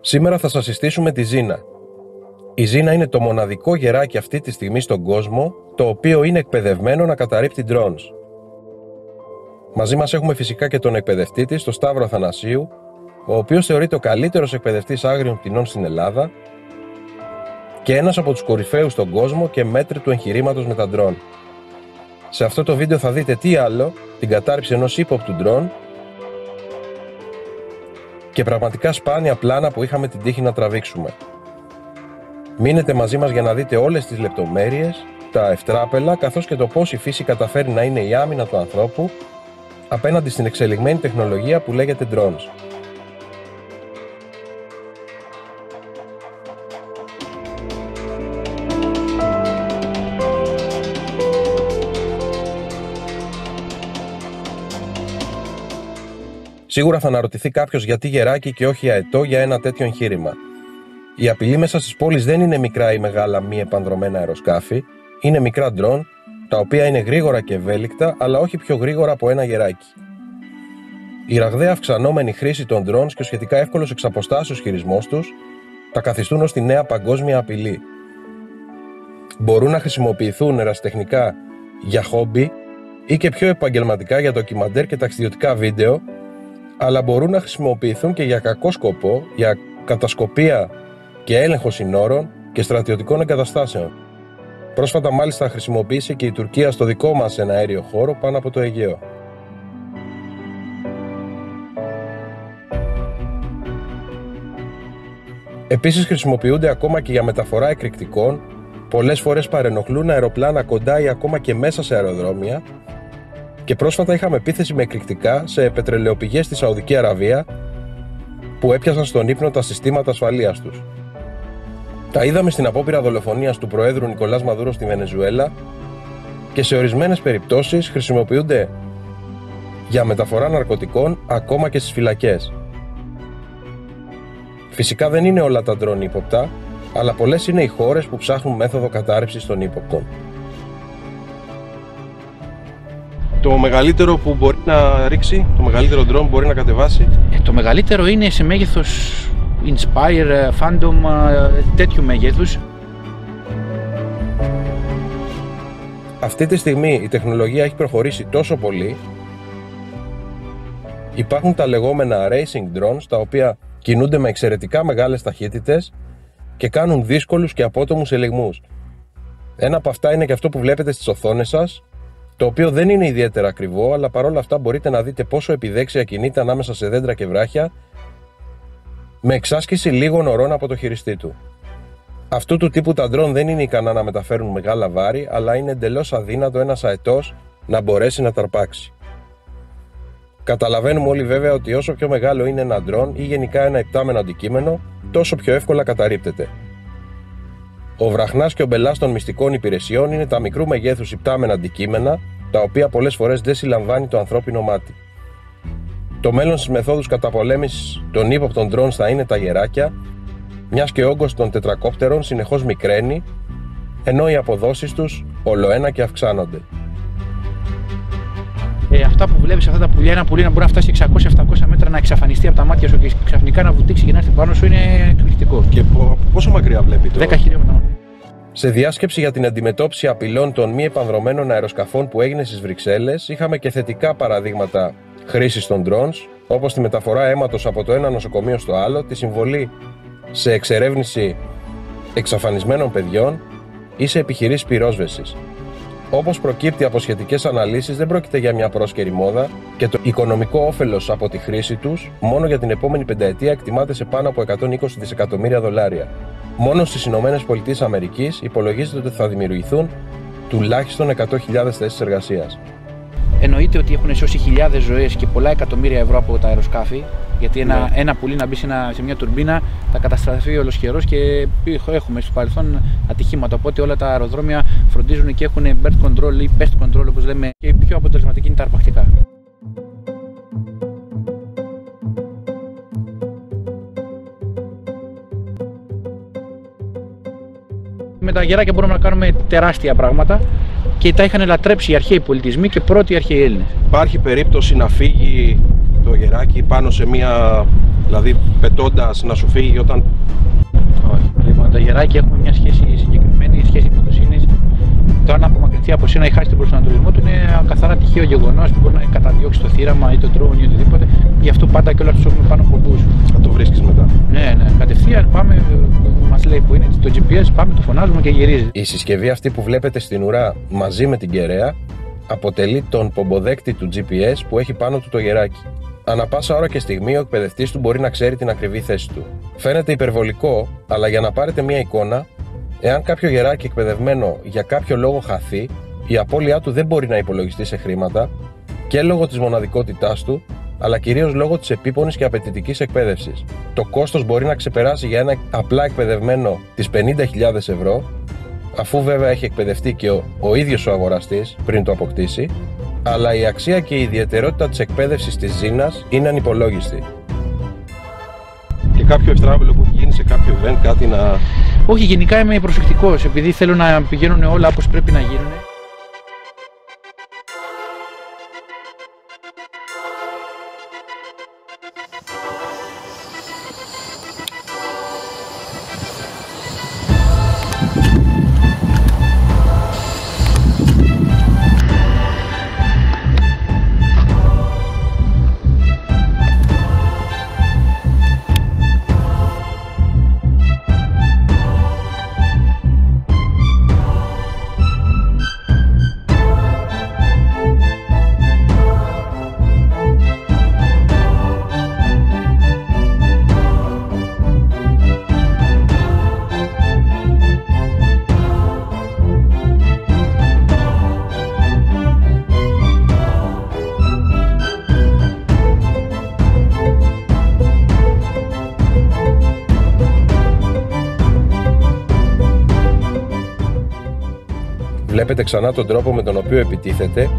Σήμερα θα σας συστήσουμε τη Ζήνα. Η Ζήνα είναι το μοναδικό γεράκι αυτή τη στιγμή στον κόσμο, το οποίο είναι εκπαιδευμένο να καταρρίπτει drones. Μαζί μας έχουμε φυσικά και τον εκπαιδευτή της, τον Σταύρο Αθανασίου, ο οποίος θεωρείται ο καλύτερος εκπαιδευτής άγριων πτηνών στην Ελλάδα και ένας από τους κορυφαίους στον κόσμο και μέτρη του εγχειρήματος με τα drone. Σε αυτό το βίντεο θα δείτε τι άλλο, την κατάρριψη ενός ύποπτου drone και πραγματικά σπάνια πλάνα που είχαμε την τύχη να τραβήξουμε. Μείνετε μαζί μας για να δείτε όλες τις λεπτομέρειες, τα ευτράπελα, καθώς και το πώς η φύση καταφέρει να είναι η άμυνα του ανθρώπου απέναντι στην εξελιγμένη τεχνολογία που λέγεται drones. Σίγουρα θα αναρωτηθεί κάποιος γιατί γεράκι και όχι αετό για ένα τέτοιο εγχείρημα. Η απειλή μέσα στις πόλεις δεν είναι μικρά ή μεγάλα μη επανδρωμένα αεροσκάφη, είναι μικρά drone, τα οποία είναι γρήγορα και ευέλικτα, αλλά όχι πιο γρήγορα από ένα γεράκι. Η ραγδαία αυξανόμενη χρήση των drones και ο σχετικά εύκολος εξ αποστάσεως χειρισμός τους τα καθιστούν ως τη νέα παγκόσμια απειλή. Μπορούν να χρησιμοποιηθούν ερασιτεχνικά για χόμπι ή και πιο επαγγελματικά για ντοκιμαντέρ και ταξιδιωτικά βίντεο, αλλά μπορούν να χρησιμοποιηθούν και για κακό σκοπό, για κατασκοπία και έλεγχο συνόρων και στρατιωτικών εγκαταστάσεων. Πρόσφατα μάλιστα χρησιμοποίησε και η Τουρκία στο δικό μας εναέριο χώρο πάνω από το Αιγαίο. Επίσης χρησιμοποιούνται ακόμα και για μεταφορά εκρηκτικών, πολλές φορές παρενοχλούν αεροπλάνα κοντά ή ακόμα και μέσα σε αεροδρόμια και πρόσφατα είχαμε επίθεση με εκρηκτικά σε πετρελαιοπηγές στη Σαουδική Αραβία που έπιασαν στον ύπνο τα συστήματα ασφαλείας τους. Τα είδαμε στην απόπειρα δολοφονίας του Προέδρου Νικολάς Μαδούρο στη Βενεζουέλα και σε ορισμένες περιπτώσεις χρησιμοποιούνται για μεταφορά ναρκωτικών ακόμα και στις φυλακές. Φυσικά δεν είναι όλα τα drone ύποπτα, αλλά πολλές είναι οι χώρες που ψάχνουν μέθοδο κατάρριψης των ύποπτων. Το μεγαλύτερο που μπορεί να ρίξει, το μεγαλύτερο drone που μπορεί να κατεβάσει. Το μεγαλύτερο είναι σε μέγεθος Inspire, Phantom, τέτοιου μέγεθους. Αυτή τη στιγμή η τεχνολογία έχει προχωρήσει τόσο πολύ. Υπάρχουν τα λεγόμενα racing drones, τα οποία κινούνται με εξαιρετικά μεγάλες ταχύτητες και κάνουν δύσκολους και απότομους ελιγμούς. Ένα από αυτά είναι και αυτό που βλέπετε στις οθόνες σας, το οποίο δεν είναι ιδιαίτερα ακριβό, αλλά παρόλα αυτά μπορείτε να δείτε πόσο επιδέξια κινείται ανάμεσα σε δέντρα και βράχια, με εξάσκηση λίγων ωρών από το χειριστή του. Αυτού του τύπου τα drone δεν είναι ικανά να μεταφέρουν μεγάλα βάρη, αλλά είναι εντελώς αδύνατο ένας αετός να μπορέσει να ταρπάξει. Καταλαβαίνουμε όλοι βέβαια ότι όσο πιο μεγάλο είναι ένα drone ή γενικά ένα υπτάμενο αντικείμενο, τόσο πιο εύκολα καταρρίπτεται. Ο βραχνάς και ο μπελάς των μυστικών υπηρεσιών είναι τα μικρού μεγέθους υπτάμενα αντικείμενα, τα οποία πολλές φορές δεν συλλαμβάνει το ανθρώπινο μάτι. Το μέλλον στις μεθόδους καταπολέμησης των ύποπτων drones θα είναι τα γεράκια, μιας και ο όγκος των τετρακόπτερων συνεχώς μικραίνει, ενώ οι αποδόσεις τους ολοένα και αυξάνονται. Αυτά που βλέπεις, αυτά τα πουλιά, ένα πουλί να μπορεί να φτάσει 600-700 μέτρα, να εξαφανιστεί από τα μάτια σου και ξαφνικά να βουτήξει και να έρθει πάνω σου, είναι εκπληκτικό. Και πόσο μακριά βλέπει το? 10 χιλιόμετρα. Σε διάσκεψη για την αντιμετώπιση απειλών των μη επανδρωμένων αεροσκαφών που έγινε στις Βρυξέλλες, είχαμε και θετικά παραδείγματα χρήσης των drones, όπως τη μεταφορά αίματος από το ένα νοσοκομείο στο άλλο, τη συμβολή σε εξερεύνηση εξαφανισμένων παιδιών ή σε επιχειρήσεις πυρόσβεσης. Όπως προκύπτει από σχετικές αναλύσεις, δεν πρόκειται για μια πρόσκαιρη μόδα και το οικονομικό όφελος από τη χρήση τους μόνο για την επόμενη πενταετία εκτιμάται σε πάνω από 120 δισεκατομμύρια δολάρια. Μόνο στις ΗΠΑ υπολογίζεται ότι θα δημιουργηθούν τουλάχιστον 100.000 θέσεις εργασίας. Εννοείται ότι έχουν σώσει χιλιάδες ζωές και πολλά εκατομμύρια ευρώ από τα αεροσκάφη, γιατί ένα πουλί να μπει σε μια τουρμπίνα θα καταστραφεί ολοσχερός και έχουμε στο παρελθόν ατυχήματα. Οπότε όλα τα αεροδρόμια φροντίζουν και έχουν bird control ή pest control, όπως λέμε, και η πιο αποτελεσματική είναι τα αρπακτικά. Με τα γεράκια μπορούμε να κάνουμε τεράστια πράγματα και τα είχαν λατρέψει οι αρχαίοι πολιτισμοί και πρώτοι αρχαίοι Έλληνες. Υπάρχει περίπτωση να φύγει το γεράκι πάνω σε μια Δηλαδή πετώντας να σου φύγει όταν... Όχι. Λοιπόν, τα γεράκια έχουμε μια σχέση συγκεκριμένη, σχέση εμπιστοσύνης. Το αν απομακρυνθεί από σένα ή χάσει τον προσανατολισμό του είναι καθαρά τυχαίο γεγονός που μπορεί να καταδιώξει το θύραμα ή το drone ή οτιδήποτε. Γι' αυτό πάντα και όλα τους έχουμε πάνω από μπούς. Θα το βρίσκεις μετά. Ναι, κατευθείαν πάμε, μας λέει που είναι το GPS, πάμε, το φωνάζουμε και γυρίζει. Η συσκευή αυτή που βλέπετε στην ουρά μαζί με την κεραία αποτελεί τον πομποδέκτη του GPS που έχει πάνω του το γεράκι. Ανά πάσα ώρα και στιγμή ο εκπαιδευτής του μπορεί να ξέρει την ακριβή θέση του. Φαίνεται υπερβολικό, αλλά για να πάρετε μια εικόνα, εάν κάποιο γεράκι εκπαιδευμένο για κάποιο λόγο χαθεί, η απώλειά του δεν μπορεί να υπολογιστεί σε χρήματα και λόγω της μοναδικότητάς του, αλλά κυρίως λόγω της επίπονης και απαιτητικής εκπαίδευσης. Το κόστος μπορεί να ξεπεράσει για ένα απλά εκπαιδευμένο τις 50.000 ευρώ, αφού βέβαια έχει εκπαιδευτεί και ο ίδιος ο αγοραστής πριν το αποκτήσει, αλλά η αξία και η ιδιαιτερότητα της εκπαίδευσης της Ζήνας είναι ανυπολόγιστη. Και κάποιο ευστράβελο που έχει γίνει σε κάποιο event, κάτι να... Όχι, γενικά είμαι προσεκτικός, επειδή θέλω να πηγαίνουν όλα όπως πρέπει να γίνουν. Βλέπετε ξανά τον τρόπο με τον οποίο επιτίθεται.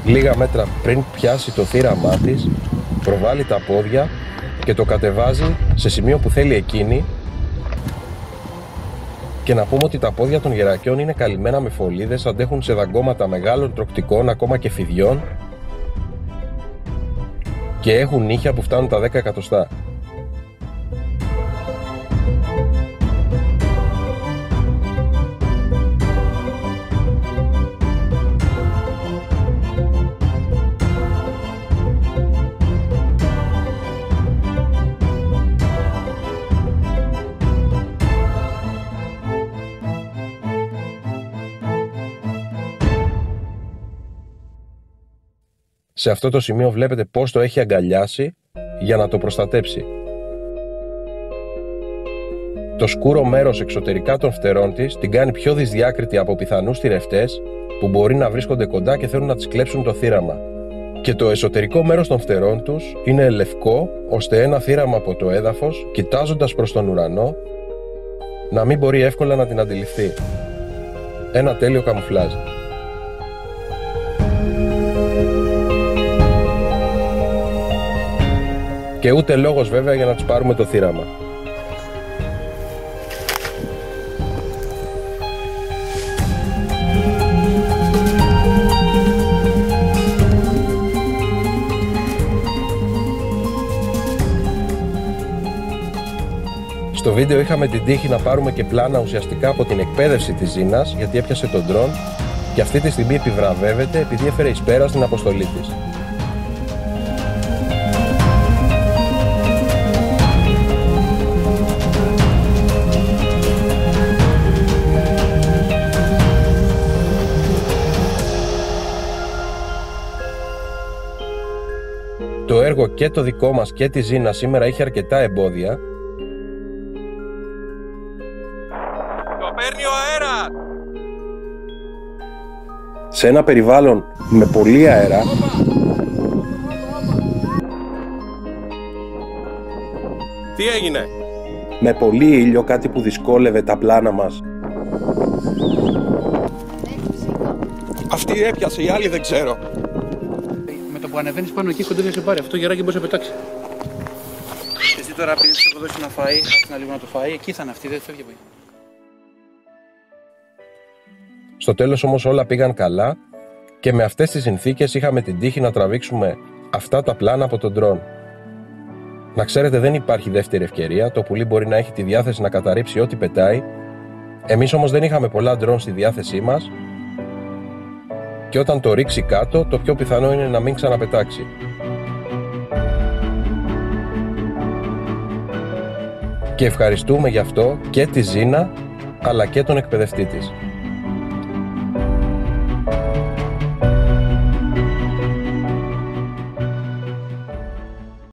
Λίγα μέτρα πριν πιάσει το θύραμά της, προβάλλει τα πόδια και το κατεβάζει σε σημείο που θέλει εκείνη. Και να πούμε ότι τα πόδια των γερακιών είναι καλυμμένα με φωλίδες, αντέχουν σε δαγκώματα μεγάλων τροκτικών, ακόμα και φιδιών, και έχουν νύχια που φτάνουν τα 10 εκατοστά. Σε αυτό το σημείο βλέπετε πώς το έχει αγκαλιάσει για να το προστατέψει. Το σκούρο μέρος εξωτερικά των φτερών της την κάνει πιο δυσδιάκριτη από πιθανούς θηρευτές που μπορεί να βρίσκονται κοντά και θέλουν να της κλέψουν το θύραμα. Και το εσωτερικό μέρος των φτερών τους είναι λευκό, ώστε ένα θύραμα από το έδαφος, κοιτάζοντας προς τον ουρανό, να μην μπορεί εύκολα να την αντιληφθεί. Ένα τέλειο καμουφλάζ. Και ούτε λόγος βέβαια για να τους πάρουμε το θύραμα. Στο βίντεο είχαμε την τύχη να πάρουμε και πλάνα ουσιαστικά από την εκπαίδευση της Ζήνας, γιατί έπιασε τον ντρόν και αυτή τη στιγμή επιβραβεύεται επειδή έφερε εις πέρα στην αποστολή της. Το έργο και το δικό μας και τη Ζήνα σήμερα είχε αρκετά εμπόδια. Το παίρνει ο αέρας! Σε ένα περιβάλλον με πολύ αέρα, τι έγινε? Με πολύ ήλιο, κάτι που δυσκόλευε τα πλάνα μας. Αυτή έπιασε, η άλλη δεν ξέρω. Που ανεβαίνεις πάνω εκεί κοντά σε πάρει αυτό το γεράκι, μπορείς να πετάξει. Και εσύ τώρα επειδή σου έχω δώσει να φάει, άφηνα λίγο να το φάει, εκεί θα είναι αυτή, δεν φεύγει από εκεί. Στο τέλος όμως όλα πήγαν καλά και με αυτές τις συνθήκες είχαμε την τύχη να τραβήξουμε αυτά τα πλάνα από τον ντρόν. Να ξέρετε, δεν υπάρχει δεύτερη ευκαιρία. Το πουλί μπορεί να έχει τη διάθεση να καταρρύψει ό,τι πετάει. Εμείς όμως δεν είχαμε πολλά ντρόν στη διάθεσή μας και όταν το ρίξει κάτω, το πιο πιθανό είναι να μην ξαναπετάξει. Και ευχαριστούμε γι' αυτό και τη Ζήνα, αλλά και τον εκπαιδευτή της.